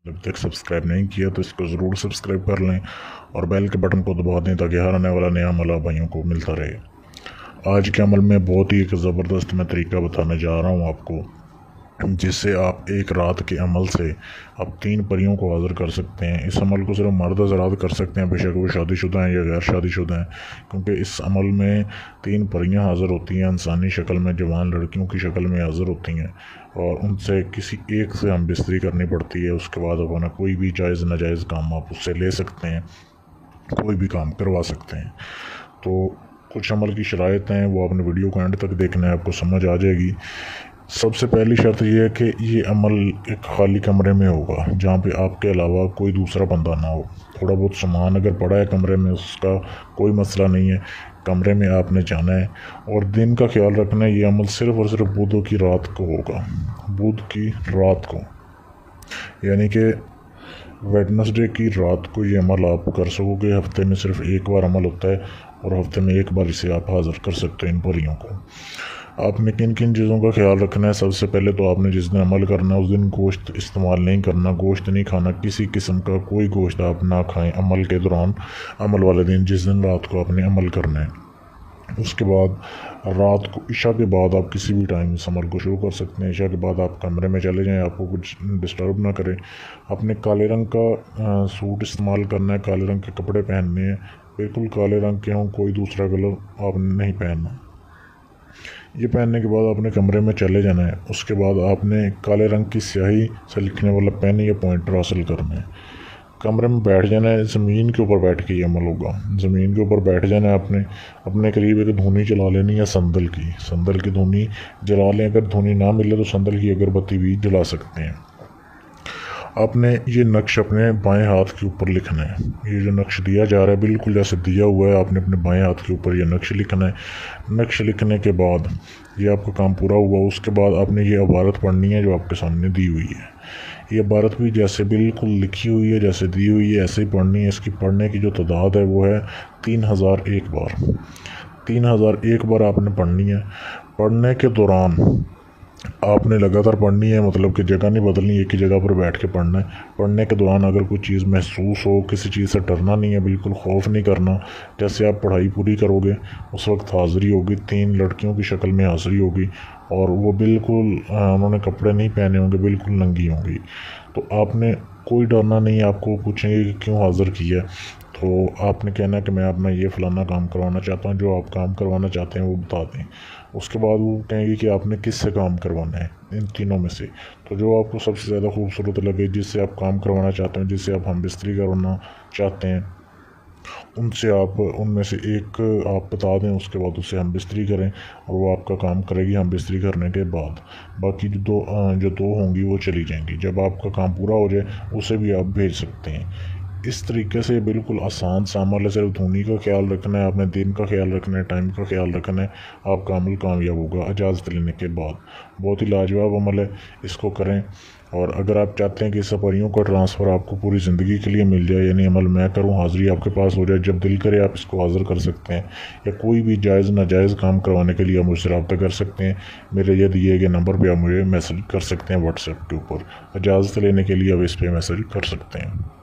जब तक सब्सक्राइब नहीं किया तो इसको ज़रूर सब्सक्राइब कर लें और बेल के बटन को दबा दें ताकि हर आने वाला नया अमल भाइयों को मिलता रहे। आज के अमल में बहुत ही एक ज़बरदस्त मैं तरीका बताने जा रहा हूँ आपको, जिससे आप एक रात के अमल से आप 3 परियों को हाज़िर कर सकते हैं। इस अमल को सिर्फ मर्द हज़रात कर सकते हैं, बेशक वो शादीशुदा हैं या गैर शादीशुदा हैं, क्योंकि इस अमल में 3 परियां हाज़िर होती हैं, इंसानी शक्ल में, जवान लड़कियों की शक्ल में हाज़िर होती हैं और उनसे किसी एक से हम बिस्तरी करनी पड़ती है। उसके बाद अपना कोई भी जायज़ नाजायज़ काम आप उससे ले सकते हैं, कोई भी काम करवा सकते हैं। तो कुछ अमल की शराइत हैं, वो आपने वीडियो को एंड तक देखना है, आपको समझ आ जाएगी। सबसे पहली शर्त यह है कि ये अमल एक खाली कमरे में होगा, जहाँ पे आपके अलावा कोई दूसरा बंदा ना हो। थोड़ा बहुत सामान अगर पड़ा है कमरे में उसका कोई मसला नहीं है, कमरे में आपने जाना है और दिन का ख्याल रखना है। ये अमल सिर्फ़ और सिर्फ बुध की रात को होगा, बुध की रात को, यानी कि वेडनेसडे की रात को ये अमल आप कर सकोगे। हफ्ते में सिर्फ एक बार अमल होता है और हफ्ते में एक बार इसे आप हाज़िर कर सकते हैं इन परियों को। आपने किन किन चीज़ों का ख्याल रखना है? सबसे पहले तो आपने जिस दिन अमल करना है उस दिन गोश्त इस्तेमाल नहीं करना, गोश्त नहीं खाना, किसी किस्म का कोई गोश्त आप ना खाएं अमल के दौरान, अमल वाले दिन जिस दिन रात को आपने अमल करना है। उसके बाद रात को इशा के बाद आप किसी भी टाइम इस अमल को शुरू कर सकते हैं। इशा के बाद आप कमरे में चले जाएं, आपको कुछ डिस्टर्ब ना करें। आपने काले रंग का सूट इस्तेमाल करना है, काले रंग के कपड़े पहनने हैं, बिल्कुल काले रंग के हों, कोई दूसरा कलर आपने नहीं पहनना। ये पहनने के बाद आपने कमरे में चले जाना है। उसके बाद आपने काले रंग की स्याही से लिखने वाला पेन या पॉइंटर हासिल करना है। कमरे में बैठ जाना है, ज़मीन के ऊपर बैठ के ये अमल होगा। ज़मीन के ऊपर बैठ जाना है आपने, अपने करीब एक धुनी जला लेनी है संदल की धुनी जला लें। अगर धुनी ना मिले तो संदल की अगरबत्ती भी जला सकते हैं। आपने ये नक्श अपने बाएं हाथ के ऊपर लिखना है। ये जो नक्श दिया जा रहा है बिल्कुल जैसे दिया हुआ है, आपने अपने बाएं हाथ के ऊपर ये नक्श लिखना है। नक्श लिखने के बाद ये आपका काम पूरा हुआ। उसके बाद आपने ये इबारत पढ़नी है जो आपके सामने दी हुई है। ये इबारत भी जैसे बिल्कुल लिखी हुई है, जैसे दी हुई है, ऐसे ही पढ़नी है। इसकी पढ़ने की जो तादाद है वो है 3001 बार। 3001 बार आपने पढ़नी है। पढ़ने के दौरान आपने लगातार पढ़नी है, मतलब कि जगह नहीं बदलनी, एक ही जगह पर बैठ के पढ़ना है। पढ़ने के दौरान अगर कोई चीज़ महसूस हो, किसी चीज़ से डरना नहीं है, बिल्कुल खौफ नहीं करना। जैसे आप पढ़ाई पूरी करोगे उस वक्त हाज़िरी होगी, 3 लड़कियों की शक्ल में हाज़िरी होगी और वो बिल्कुल उन्होंने कपड़े नहीं पहने होंगे, बिल्कुल नंगी होंगी। तो आपने कोई डरना नहीं है। आपको पूछेंगे कि क्यों हाज़िर किया, तो आपने कहना है कि मैं अपना ये फ़लाना काम करवाना चाहता हूँ। जो आप काम करवाना चाहते हैं वो बता दें। उसके बाद वो कहेंगे कि आपने किस से काम करवाना है इन तीनों में से। तो जो आपको सबसे ज़्यादा खूबसूरत लगे, जिससे आप काम करवाना चाहते हैं, जिससे आप हम बिस्तरी करवाना चाहते हैं, उनसे आप उनमें से एक आप बता दें। उसके बाद उससे हम बिस्तरी करें और वो आपका काम करेगी हम बिस्तरी करने के बाद। बाकी जो दो होंगी वो चली जाएंगी। जब आपका काम पूरा हो जाए उसे भी आप भेज सकते हैं। इस तरीके से बिल्कुल आसान सा अमल है। सिर्फ धुनी का ख्याल रखना है, आपने दिन का ख्याल रखना है, टाइम का ख्याल रखना है, आपका अमल कामयाब होगा इजाज़त लेने के बाद। बहुत ही लाजवाब अमल है, इसको करें। और अगर आप चाहते हैं कि इस परियों का ट्रांसफ़र आपको पूरी ज़िंदगी के लिए मिल जाए, यानी अमल मैं करूं, हाज़िरी आपके पास हो जाए, जब दिल करे आप इसको हाज़िर कर सकते हैं। या कोई भी जायज़ नाजायज़ काम करवाने के लिए आप मुझसे रब्ता कर सकते हैं। मेरे ये दिए गए नंबर पर आप मुझे मैसेज कर सकते हैं व्हाट्सएप के ऊपर। इजाज़त लेने के लिए आप इस पर मैसेज कर सकते हैं।